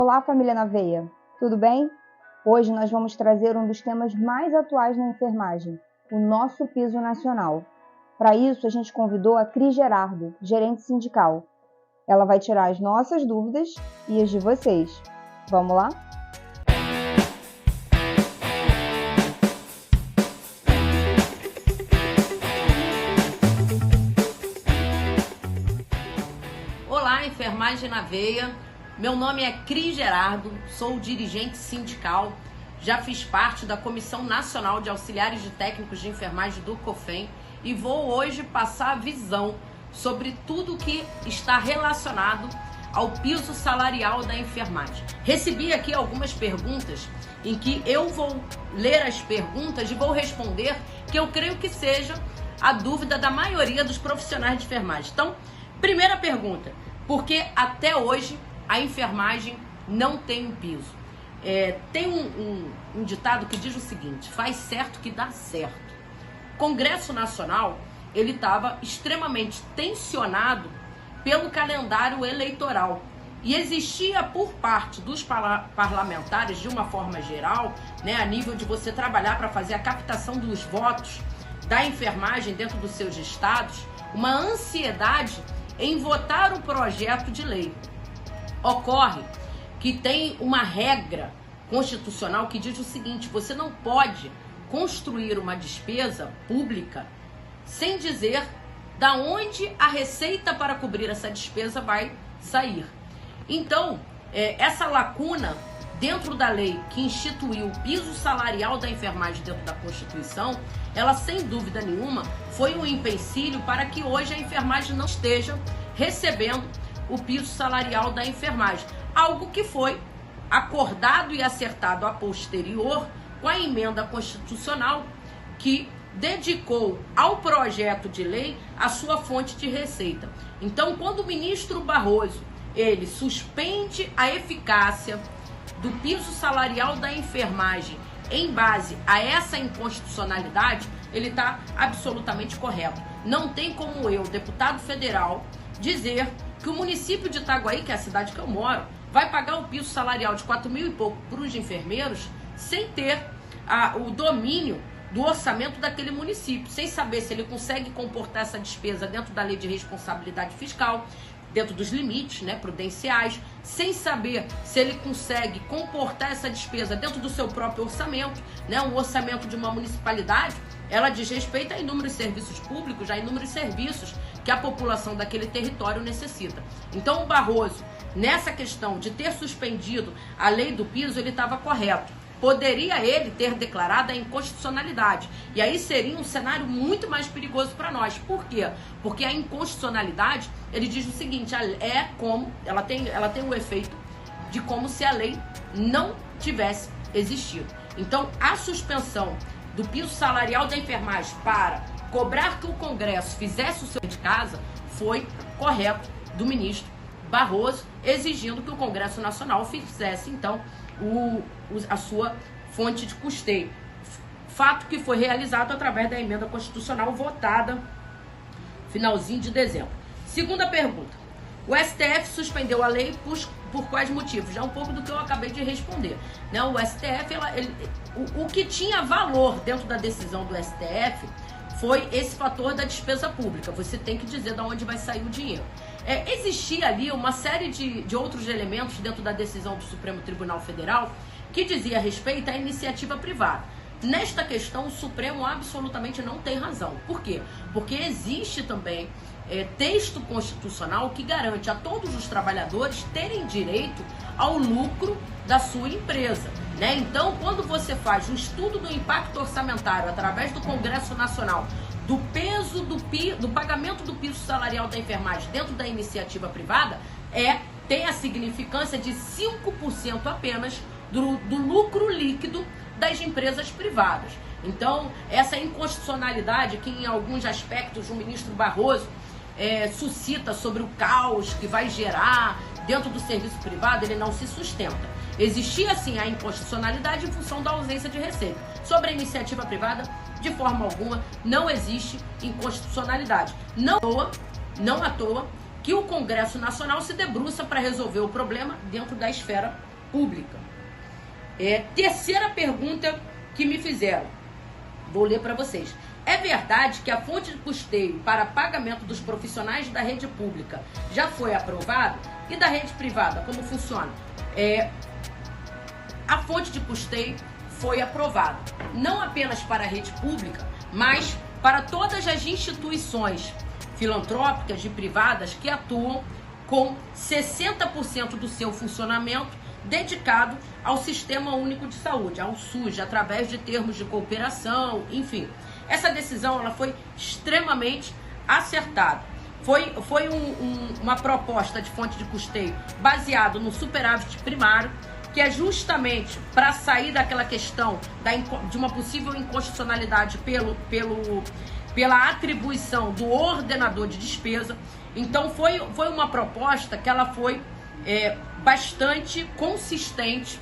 Olá, família na Veia, tudo bem? Hoje nós vamos trazer um dos temas mais atuais na enfermagem, o nosso piso nacional. Para isso, a gente convidou a Cris Gerardo, gerente sindical. Ela vai tirar as nossas dúvidas e as de vocês. Vamos lá? Olá, Enfermagem na Veia. Meu nome é Cris Gerardo, sou dirigente sindical, já fiz parte da Comissão Nacional de Auxiliares de Técnicos de Enfermagem do COFEN e vou hoje passar a visão sobre tudo que está relacionado ao piso salarial da enfermagem. Recebi aqui algumas perguntas em que eu vou ler as perguntas e vou responder, que eu creio que seja a dúvida da maioria dos profissionais de enfermagem. Então, primeira pergunta: por que até hoje a enfermagem não tem um piso? Tem um ditado que diz o seguinte: faz certo que dá certo. O Congresso Nacional, ele estava extremamente tensionado pelo calendário eleitoral e existia por parte dos parlamentares, de uma forma geral, né, a nível de você trabalhar para fazer a captação dos votos da enfermagem dentro dos seus estados, uma ansiedade em votar o projeto de lei. Ocorre que tem uma regra constitucional que diz o seguinte: você não pode construir uma despesa pública sem dizer da onde a receita para cobrir essa despesa vai sair. Então, essa lacuna dentro da lei que instituiu o piso salarial da enfermagem dentro da Constituição, ela sem dúvida nenhuma foi um empecilho para que hoje a enfermagem não esteja recebendo o piso salarial da enfermagem, algo que foi acordado e acertado a posterior com a emenda constitucional que dedicou ao projeto de lei a sua fonte de receita. Então, quando o ministro Barroso ele suspende a eficácia do piso salarial da enfermagem em base a essa inconstitucionalidade, ele está absolutamente correto. Não tem como eu, deputado federal, dizer que o município de Itaguaí, que é a cidade que eu moro, vai pagar o piso salarial de 4 mil e pouco para os enfermeiros sem ter o domínio do orçamento daquele município, sem saber se ele consegue comportar essa despesa dentro da lei de responsabilidade fiscal, dentro dos limites, né, prudenciais, sem saber se ele consegue comportar essa despesa dentro do seu próprio orçamento, né, um orçamento de uma municipalidade, ela diz respeito a inúmeros serviços públicos, a inúmeros serviços que a população daquele território necessita. Então o Barroso, nessa questão de ter suspendido a lei do piso, ele estava correto. Poderia ele ter declarado a inconstitucionalidade. E aí seria um cenário muito mais perigoso para nós. Por quê? Porque a inconstitucionalidade, ele diz o seguinte: ela tem o efeito de como se a lei não tivesse existido. Então, a suspensão do piso salarial da enfermagem para cobrar que o Congresso fizesse o seu de casa foi correto do ministro Barroso, exigindo que o Congresso Nacional fizesse, então, a sua fonte de custeio. Fato que foi realizado através da emenda constitucional votada finalzinho de dezembro. Segunda pergunta: o STF suspendeu a lei por quais motivos? Já um pouco do que eu acabei de responder, né? O STF, o que tinha valor dentro da decisão do STF foi esse fator da despesa pública. Você tem que dizer de onde vai sair o dinheiro. Existia ali uma série de outros elementos dentro da decisão do Supremo Tribunal Federal que dizia respeito à iniciativa privada. Nesta questão, o Supremo absolutamente não tem razão. Por quê? Porque existe também texto constitucional que garante a todos os trabalhadores terem direito ao lucro da sua empresa, né? Então, quando você faz um estudo do impacto orçamentário através do Congresso Nacional, do peso do pagamento do piso salarial da enfermagem dentro da iniciativa privada, tem a significância de 5% apenas do lucro líquido das empresas privadas. Então, essa inconstitucionalidade que em alguns aspectos o ministro Barroso suscita sobre o caos que vai gerar dentro do serviço privado, ele não se sustenta. Existia sim a inconstitucionalidade em função da ausência de receita. Sobre a iniciativa privada, de forma alguma, não existe inconstitucionalidade. Não à toa que o Congresso Nacional se debruça para resolver o problema dentro da esfera pública. Terceira pergunta que me fizeram. Vou ler para vocês. É verdade que a fonte de custeio para pagamento dos profissionais da rede pública já foi aprovada? E da rede privada, como funciona? A fonte de custeio foi aprovada, não apenas para a rede pública, mas para todas as instituições filantrópicas e privadas que atuam com 60% do seu funcionamento dedicado ao Sistema Único de Saúde, ao SUS, através de termos de cooperação, enfim. Essa decisão ela foi extremamente acertada. Foi uma proposta de fonte de custeio baseado no superávit primário, que é justamente para sair daquela questão de uma possível inconstitucionalidade pela atribuição do ordenador de despesa. Então foi uma proposta que ela foi bastante consistente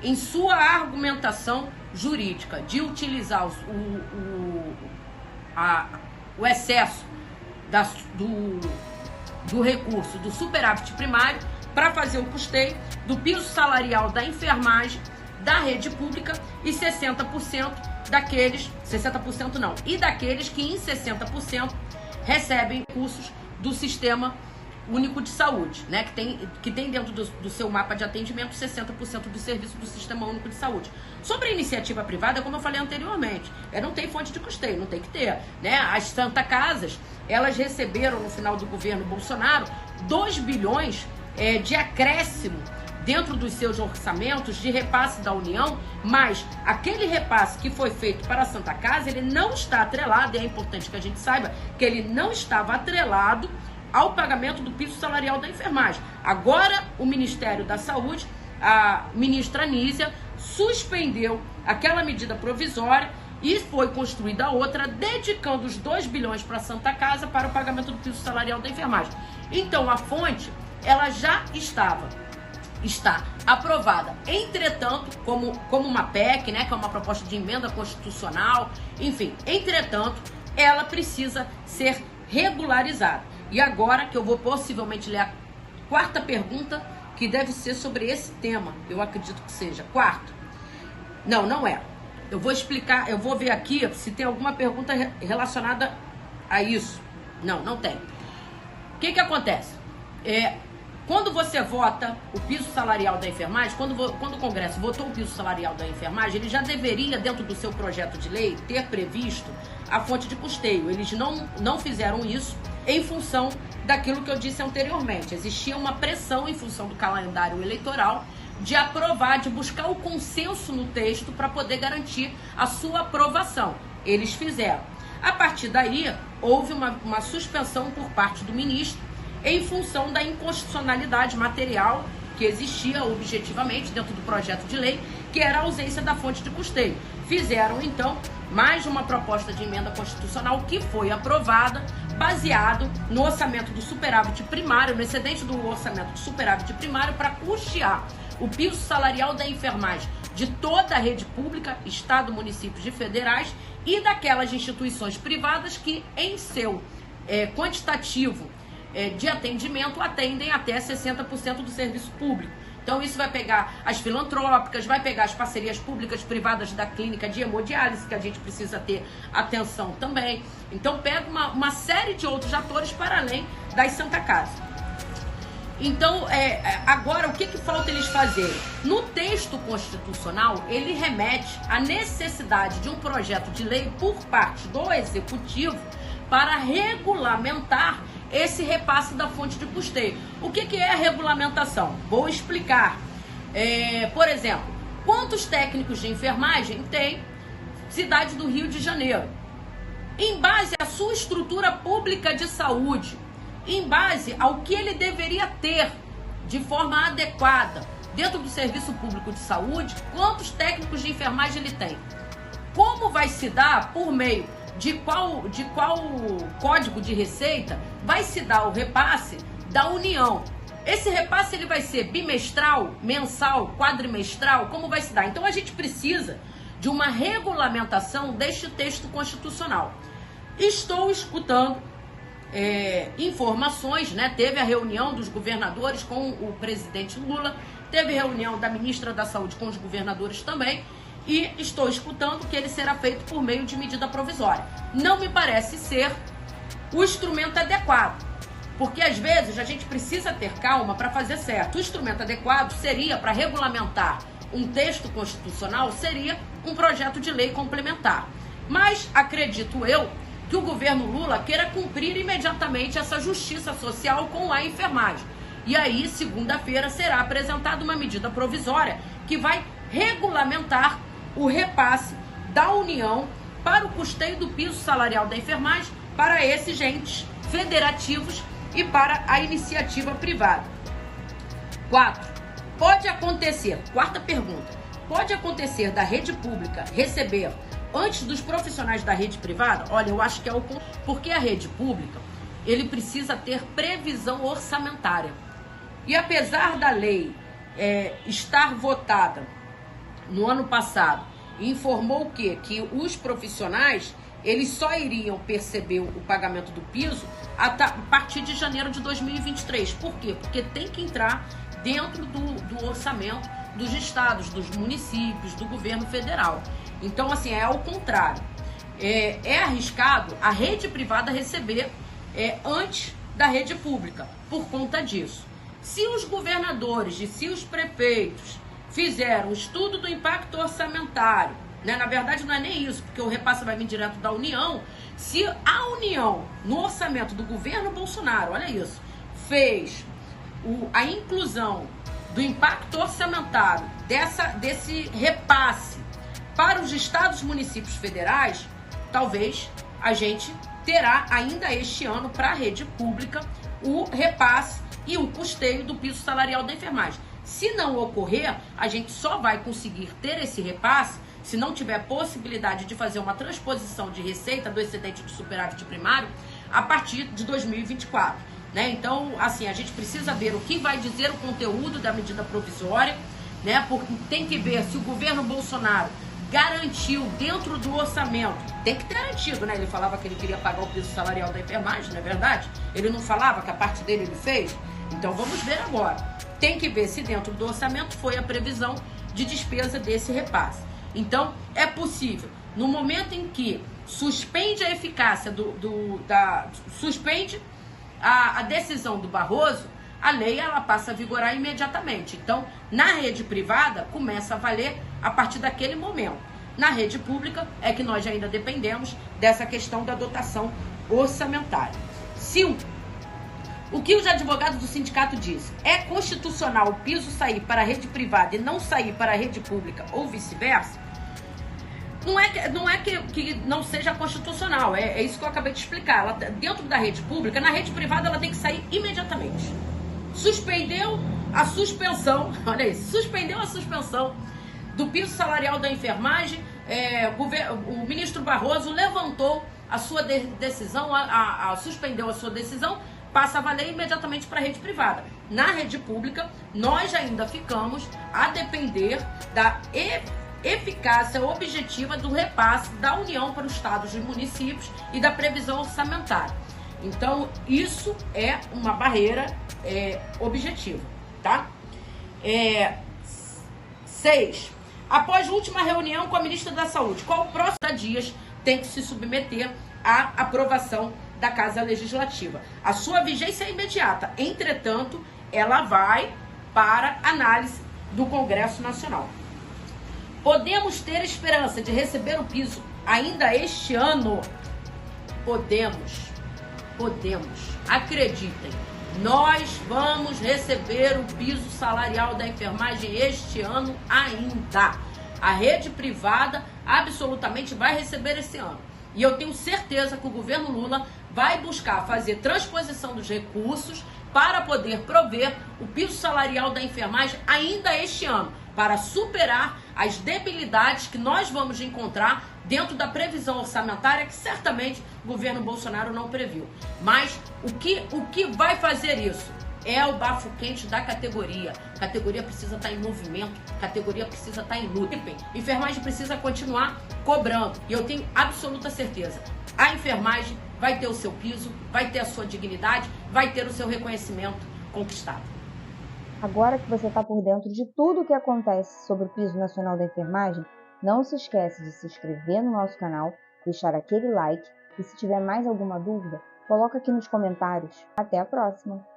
em sua argumentação jurídica, de utilizar o excesso do recurso do superávit primário para fazer o custeio do piso salarial da enfermagem da rede pública e 60% daqueles, 60% não, e daqueles que em 60% recebem recursos do Sistema Único de Saúde, né? Que tem dentro do seu mapa de atendimento 60% do serviço do Sistema Único de Saúde. Sobre a iniciativa privada, como eu falei anteriormente, não tem fonte de custeio, não tem que ter, né? As Santa Casas, elas receberam no final do governo Bolsonaro 2 bilhões de acréscimo dentro dos seus orçamentos de repasse da União, mas aquele repasse que foi feito para a Santa Casa, ele não está atrelado, e é importante que a gente saiba que ele não estava atrelado ao pagamento do piso salarial da enfermagem. Agora, o Ministério da Saúde, a ministra Anísia, suspendeu aquela medida provisória e foi construída outra, dedicando os 2 bilhões para a Santa Casa para o pagamento do piso salarial da enfermagem. Então, a fonte, ela já está aprovada. Entretanto, como uma PEC, né, que é uma proposta de emenda constitucional, enfim, entretanto, ela precisa ser regularizada. E agora que eu vou possivelmente ler a quarta pergunta, que deve ser sobre esse tema, eu acredito que seja. Quarto. Não é. Eu vou explicar, eu vou ver aqui se tem alguma pergunta relacionada a isso. Não tem. O que acontece? Quando você vota o piso salarial da enfermagem, quando o Congresso votou o piso salarial da enfermagem, ele já deveria, dentro do seu projeto de lei, ter previsto a fonte de custeio. Eles não fizeram isso em função daquilo que eu disse anteriormente. Existia uma pressão em função do calendário eleitoral de aprovar, de buscar o consenso no texto para poder garantir a sua aprovação. Eles fizeram. A partir daí, houve uma suspensão por parte do ministro em função da inconstitucionalidade material que existia objetivamente dentro do projeto de lei, que era a ausência da fonte de custeio. Fizeram, então, mais uma proposta de emenda constitucional que foi aprovada, baseado no orçamento do superávit primário, no excedente do orçamento do superávit primário, para custear o piso salarial da enfermagem de toda a rede pública, Estado, municípios e federais, e daquelas instituições privadas que, em seu quantitativo de atendimento, atendem até 60% do serviço público. Então isso vai pegar as filantrópicas, vai pegar as parcerias públicas privadas da clínica de hemodiálise, que a gente precisa ter atenção também. Então pega uma série de outros atores para além das Santa Casa. Então, agora, o que falta eles fazerem? No texto constitucional, ele remete à necessidade de um projeto de lei por parte do Executivo para regulamentar esse repasse da fonte de custeio. O que é a regulamentação? Vou explicar. Por exemplo, quantos técnicos de enfermagem tem cidade do Rio de Janeiro? Em base à sua estrutura pública de saúde, em base ao que ele deveria ter de forma adequada dentro do serviço público de saúde, quantos técnicos de enfermagem ele tem? Como vai se dar, por meio de qual código de receita vai se dar o repasse da União? Esse repasse ele vai ser bimestral, mensal, quadrimestral? Como vai se dar? Então a gente precisa de uma regulamentação deste texto constitucional. Estou escutando informações, né? Teve a reunião dos governadores com o presidente Lula teve reunião da ministra da Saúde com os governadores também, e estou escutando que ele será feito por meio de medida provisória. Não me parece ser o instrumento adequado, porque às vezes a gente precisa ter calma para fazer certo. O instrumento adequado seria para regulamentar um texto constitucional, seria um projeto de lei complementar. Mas acredito eu que o governo Lula queira cumprir imediatamente essa justiça social com a enfermagem. E aí, segunda-feira, será apresentada uma medida provisória que vai regulamentar o repasse da União para o custeio do piso salarial da enfermagem para esses entes federativos e para a iniciativa privada. 4. Pode acontecer, quarta pergunta, pode acontecer da rede pública receber antes dos profissionais da rede privada? Olha, eu acho que é o porque a rede pública, ele precisa ter previsão orçamentária. E apesar da lei estar votada no ano passado, informou o quê? Que os profissionais, eles só iriam perceber o pagamento do piso a partir de janeiro de 2023. Por quê? Porque tem que entrar dentro do orçamento dos estados, dos municípios, do governo federal. Então, assim, é ao contrário. É arriscado a rede privada receber antes da rede pública, por conta disso. Se os governadores e se os prefeitos fizeram o estudo do impacto orçamentário, né? Na verdade não é nem isso, porque o repasse vai vir direto da União. Se a União, no orçamento do governo Bolsonaro, olha isso, fez a inclusão do impacto orçamentário desse repasse para os estados e municípios federais, talvez a gente terá ainda este ano para a rede pública o repasse e o custeio do piso salarial da enfermagem. Se não ocorrer, a gente só vai conseguir ter esse repasse se não tiver possibilidade de fazer uma transposição de receita do excedente de superávit primário a partir de 2024. Né? Então, assim, a gente precisa ver o que vai dizer o conteúdo da medida provisória, né? Porque tem que ver se o governo Bolsonaro garantiu dentro do orçamento, tem que ter garantido, né? Ele falava que ele queria pagar o piso salarial da enfermagem, não é verdade? Ele não falava que a parte dele ele fez? Então vamos ver agora. Tem que ver se dentro do orçamento foi a previsão de despesa desse repasse. Então é possível, no momento em que suspende a eficácia suspende a decisão do Barroso, a lei ela passa a vigorar imediatamente. Então, na rede privada, começa a valer a partir daquele momento. Na rede pública, é que nós ainda dependemos dessa questão da dotação orçamentária. 5. O que os advogados do sindicato dizem? É constitucional o piso sair para a rede privada e não sair para a rede pública ou vice-versa? Não é que não seja constitucional, é isso que eu acabei de explicar. Ela, dentro da rede pública, na rede privada ela tem que sair imediatamente. Suspendeu a suspensão, olha isso, suspendeu a suspensão do piso salarial da enfermagem, o ministro Barroso levantou a sua decisão, suspendeu a sua decisão, passa a valer imediatamente para a rede privada. Na rede pública, nós ainda ficamos a depender da eficácia objetiva do repasse da União para os estados e municípios e da previsão orçamentária. Então, isso é uma barreira objetiva, tá? 6. Após a última reunião com a ministra da Saúde, qual o próximo dias tem que se submeter à aprovação da Casa Legislativa? A sua vigência é imediata, entretanto, ela vai para análise do Congresso Nacional. Podemos ter esperança de receber o piso ainda este ano? Podemos. Acreditem, nós vamos receber o piso salarial da enfermagem este ano ainda. A rede privada absolutamente vai receber esse ano. E eu tenho certeza que o governo Lula vai buscar fazer transposição dos recursos para poder prover o piso salarial da enfermagem ainda este ano, para superar as debilidades que nós vamos encontrar dentro da previsão orçamentária que certamente o governo Bolsonaro não previu. Mas o que vai fazer isso? É o bafo quente da categoria. A categoria precisa estar em movimento, a categoria precisa estar em luta. A enfermagem precisa continuar cobrando. E eu tenho absoluta certeza, a enfermagem vai ter o seu piso, vai ter a sua dignidade, vai ter o seu reconhecimento conquistado. Agora que você está por dentro de tudo o que acontece sobre o Piso Nacional da Enfermagem, não se esquece de se inscrever no nosso canal, deixar aquele like e se tiver mais alguma dúvida, coloca aqui nos comentários. Até a próxima!